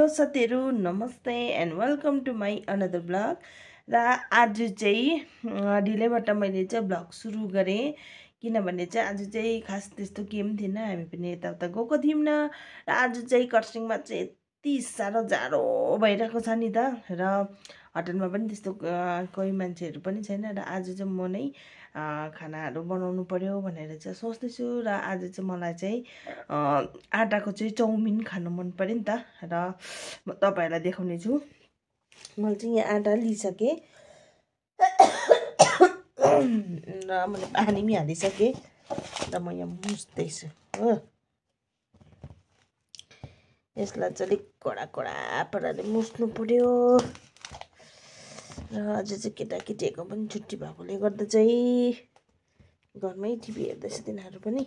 साथीहरु नमस्ते and welcome to my another blog. र आज चाहिँ ढिलैबाट मैले चाहिँ ब्लग सुरु गरेँ किनभने चाहिँ आज चाहिँ खास त्यस्तो के पनि थिएन, हामी पनि यताउता गएको थियौँ न। र आज चाहिँ खरसाङमा चाहिँ यति साह्रो जाडो भइरहेको छ नि त। र होटलमा पनि त्यस्तो कोही मान्छेहरू पनि छैन। र आज चाहिँ म नै खानाहरू बनाउनु पर्यो भनेर चाहिँ सोच्दैछु। र आज चाहिँ मलाई चाहिँ आटाको चाहिँ चाउमिन खानु मन पर्यो नि त। र म तपाईहरुलाई देखाउने छु। मैले चाहिँ यहाँ आटा लिइसकेँ र मैले पानी पनि हालिसकेँ र म यहाँ मुस्दैछु हो। यसलाई चाहिँ अलिक कडा कडा पाराले मुस्नु पर्यो। र आज चाहिँ केटाकेटीहरूको पनि छुट्टी भएकोले गर्दा चाहिँ घरमै टिभी हेर्दैछ तिनीहरू पनि।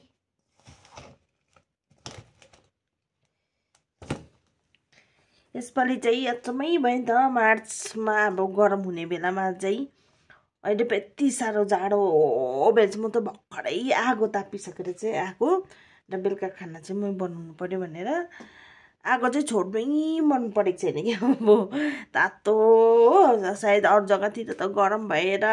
यसपालि चाहिँ अचम्मै भयो नि त, मार्चमा अब गरम हुने बेलामा चाहिँ अहिले यति साह्रो जाडो भएपछि म त भर्खरै आगो तापिसकेर चाहिँ आएको र बेलुका खाना चाहिँ म बनाउनु पर्यो भनेर आगो चाहिँ छोड्नै मन परेको छैन कि। अब तातो सायद अरू जग्गातिर त गरम भएर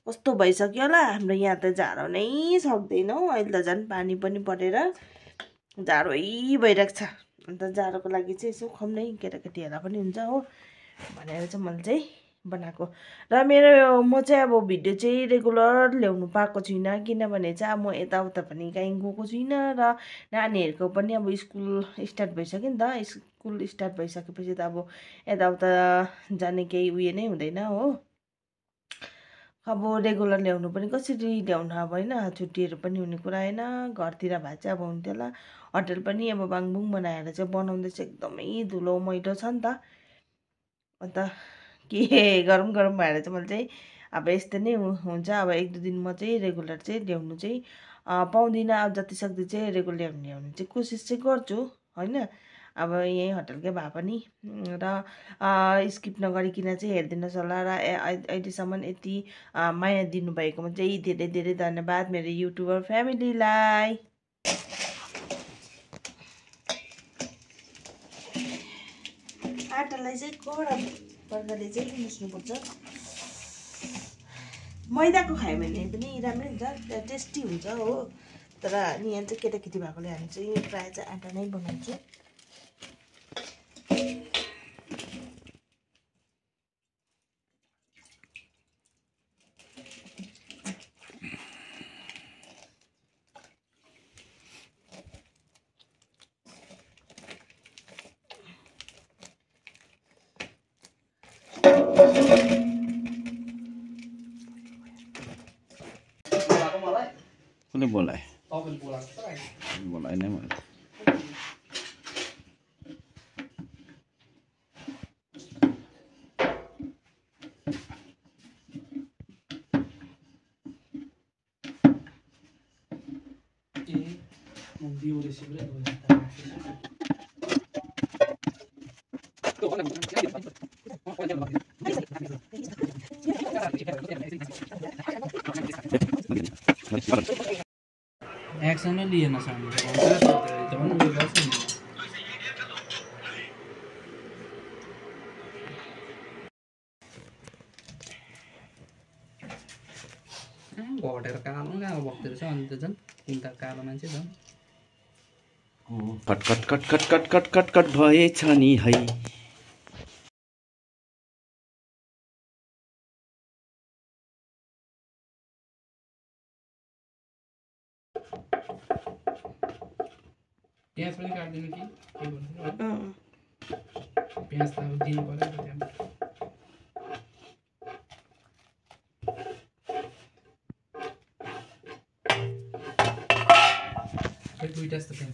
कस्तो भइसक्यो होला, हाम्रो यहाँ त जाडो नै सक्दैन हौ। अहिले त झन् पानी पनि परेर जाडै भइरहेको छ। अन्त जाडोको लागि चाहिँ यसो खम्नै केटाकेटीहरूलाई पनि हुन्छ हो भनेर चाहिँ मैले चाहिँ बनाएको। र म चाहिँ अब भिडियो चाहिँ रेगुलर ल्याउनु पाएको छुइनँ किनभने चाहिँ अब म यताउता पनि कहीँ गएको छुइनँ। र नानीहरूको पनि अब स्कुल स्टार्ट भइसक्यो नि त। स्कुल स्टार्ट भइसकेपछि त अब यताउता जाने केही उयो नै हुँदैन हो। अब रेगुलर ल्याउनु पनि कसरी ल्याउनु, अब होइन छुट्टीहरू पनि हुने कुरा होइन। घरतिर भए चाहिँ अब हुन्थ्यो होला। होटल पनि अब बाङबुङ बनाएर चाहिँ बनाउँदैछ, एकदमै धुलो मैलो छ नि त। अन्त के गरम गरम भएर चाहिँ मैले चाहिँ अब यस्तो नै हुन्छ। अब एक दुई दिन म चाहिँ रेगुलर चाहिँ ल्याउनु चाहिँ पाउँदिनँ। अब जति सक्दो चाहिँ रेगुलर ल्याउने चाहिँ कोसिस चाहिँ गर्छु होइन। अब यहीँ होटलकै भए पनि र स्किप नगरिकन चाहिँ हेरिदिनुहोस् होला। र अहिलेसम्म यति माया दिनुभएकोमा चाहिँ धेरै धेरै धन्यवाद मेरो युट्युबर फ्यामिलीलाई। आटालाई चाहिँ कडा प्रकारले चाहिँ मुस्नुपर्छ। मैदाको खायो भने पनि राम्रै हुन्छ, टेस्टी हुन्छ हो। तर यहाँ चाहिँ केटाकेटी भएकोले हामी चाहिँ प्रायः चाहिँ आटा नै बनाउँछु। कुनै बोलाए बोलाए नै मैले एक्सनै लिएन सामने घटेर कालो कालो बग्दो रहेछ। अनि त झन् तिन त कालो मान्छे झन् cut cut cut cut cut cut cut cut भएछ नि है। प्याज पनि काट्दिनु कि के भन्नु, प्याज त अब दिनु पर्यो नि त्यहाँ। दुईटा जस्तो प्याज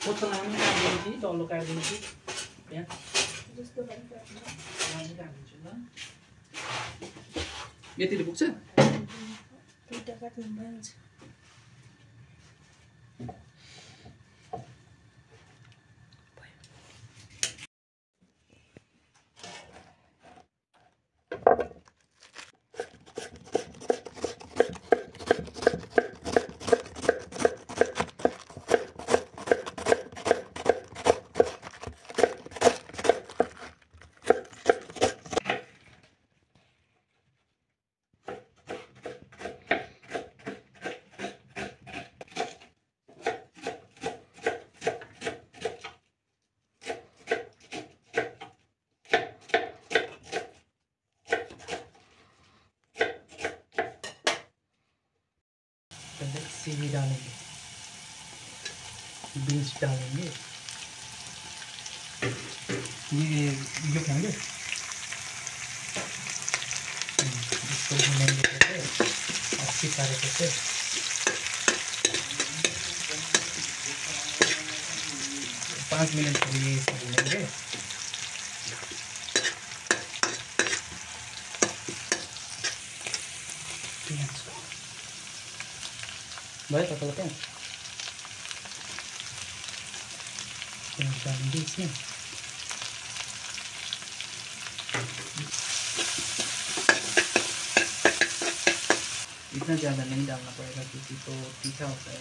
कस्तो लामो काट्दिनु कि डल्लो काट्दिनु कि प्याज जस्तो काटिदिन्छु ल। यतिले पुग्छ? दुईटा काट्नु भइहाल्छ। ये डालेंगे, बीन्स डालेंगे, ये खाएंगे, इसको भूनेंगे कैसे अच्छी तरीके से। 5 मिनट के लिए इसको भूनेंगे। भाई पता लगा डालेंगे इसमें। इतना ज़्यादा नहीं डालना पड़ेगा क्योंकि तो तीखा होता है।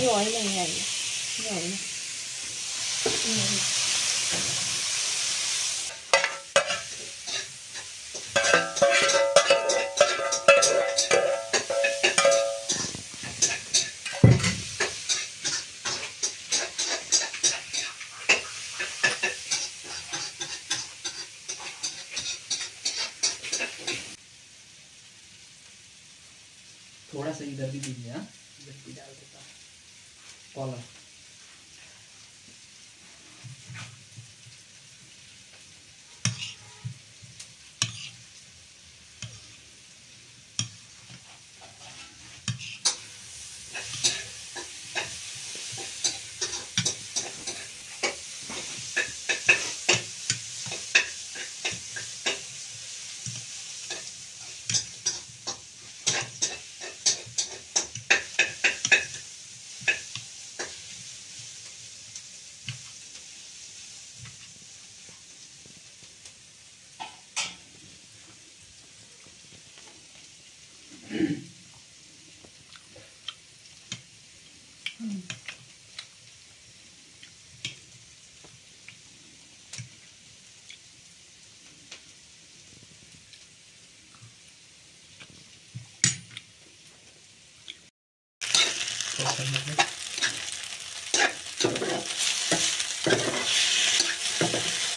ये ऑयल नहीं है, ये ऑयल थोड़ा सा इधर भी दीजिए। हाँ, इधर भी डाल देता हूँ collar.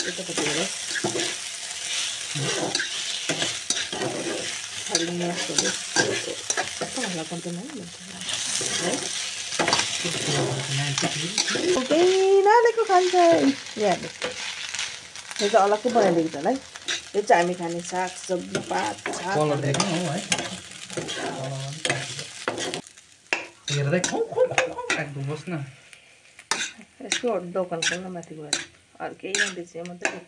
itu kecil harinya sudah apa lakukan teman oke nanti aku kantai ya deh itu अलगको बनाइदिएको छ है यो चाहिँ हामी खाने साग सब्जी पात कलर देख्नु हो है हेर्दै एकदम बस्न यसको दोकान खोल्न माथि गएर अरू केही नबिर्से मात्रै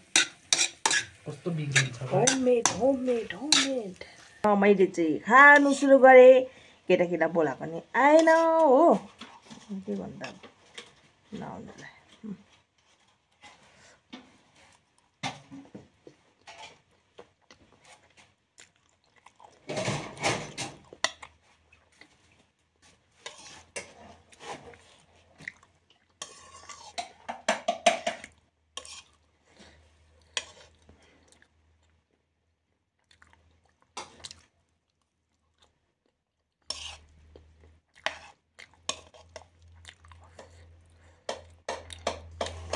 कस्तो बिग्रिन्छ होममेड मैले चाहिँ खानु सुरु गरेँ केटाकेटा बोलाएको नि आएन हो के भन्दा नआउनुलाई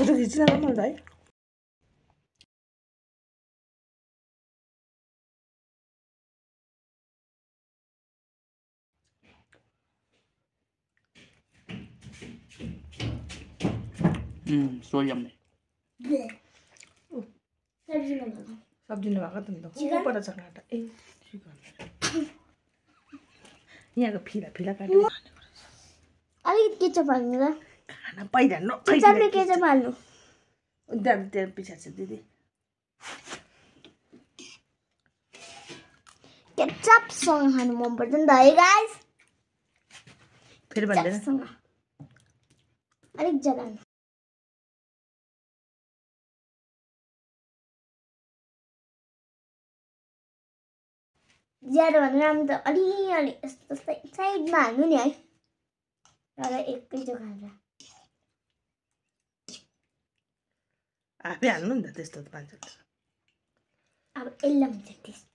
फोटो खिच्न मलाई है so yummy सब्जी नभएको त नि त ऊपर छ काँटा ए यहाँको फिला फिला काट्यो अलिकति केचप हाल्नु ल खाना पहिला न चिप्सले केचप हाल्नु त्यहाँ पिछा छ दिदी केचपसँग खानु मन पर्छ नि त है गाइस फेरि भन्दैन अलिक ज्यादा ज्यादा भनेर हामी त अलिअलि यस्तो साइडमा हाल्नु नि है तर एकै जग्गा हाल्छ आफै हाल्नु नि त त्यस्तो त पान्छ अब यसलाई हुन्छ टेस्ट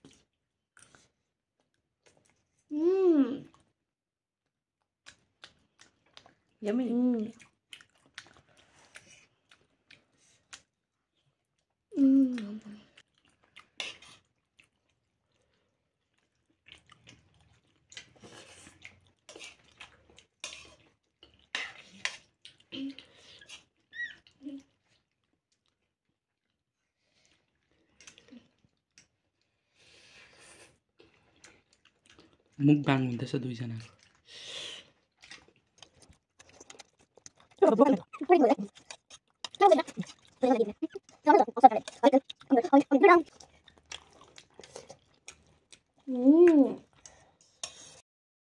यम्मी मुखबाङ हुँदैछ दुईजनाको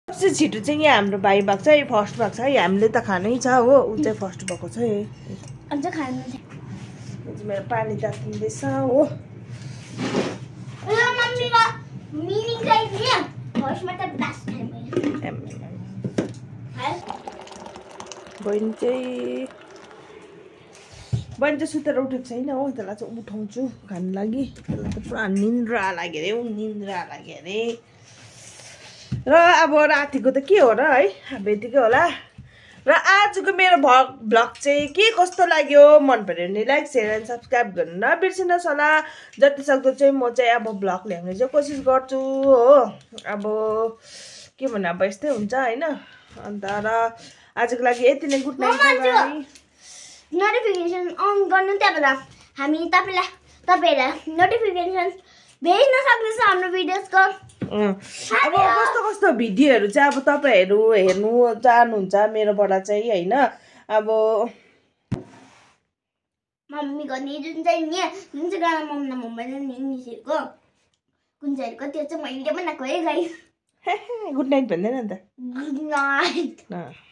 सबसे छिटो चाहिँ यहाँ हाम्रो भाइ भएको छ फर्स्ट भएको छ है हामीले त खानै छ हो ऊ चाहिँ फर्स्ट भएको छ है अझ खानु मेरो पानी तातिँदैछ हो मम्मीको मिनी गाई थियो फर्स्टमा त ब्लास्ट खाएँ मैले बहिनी चाहिँ सुतेर उठेको छैन हो त्यसलाई चाहिँ उठाउँछु खानु लागि त्यसलाई त पुरा निन्द्रा लाग्यो अरे निन्द्रा लाग्यो अरे र अब रातिको त के हो र है अब यतिकै होला र आजको मेरो भ्लग चाहिँ के कस्तो लाग्यो मन पर्यो भने लाइक सेयर एन्ड सब्सक्राइब गर्नु नबिर्सिनुहोस् होला जतिसक्दो चाहिँ म चाहिँ अब भ्लग ल्याउने चाहिँ कोसिस गर्छु हो अब के भन्नु अब यस्तै हुन्छ होइन अन्त र आजको लागि यति नै गुड नाइट नोटिफिकेसन अन गर्नु त्यहाँबाट हामी तपाईँहरूलाई नोटिफिकेसन भेट्न सक्नुहुन्छ हाम्रो भिडियोजको अब कस्तो कस्तो भिडियोहरू चाहिँ अब तपाईँहरू हेर्नु चाहनुहुन्छ मेरोबाट चाहिँ होइन अब मम्मीको नि जुन चाहिँ गाना मम्मी मम्मीले नि इङ्ग्लिसहरूको कुन चाहिँको त्यो चाहिँ मैले बनाएको है गाई गुड नाइट भन्दैन नि त गुड नाइट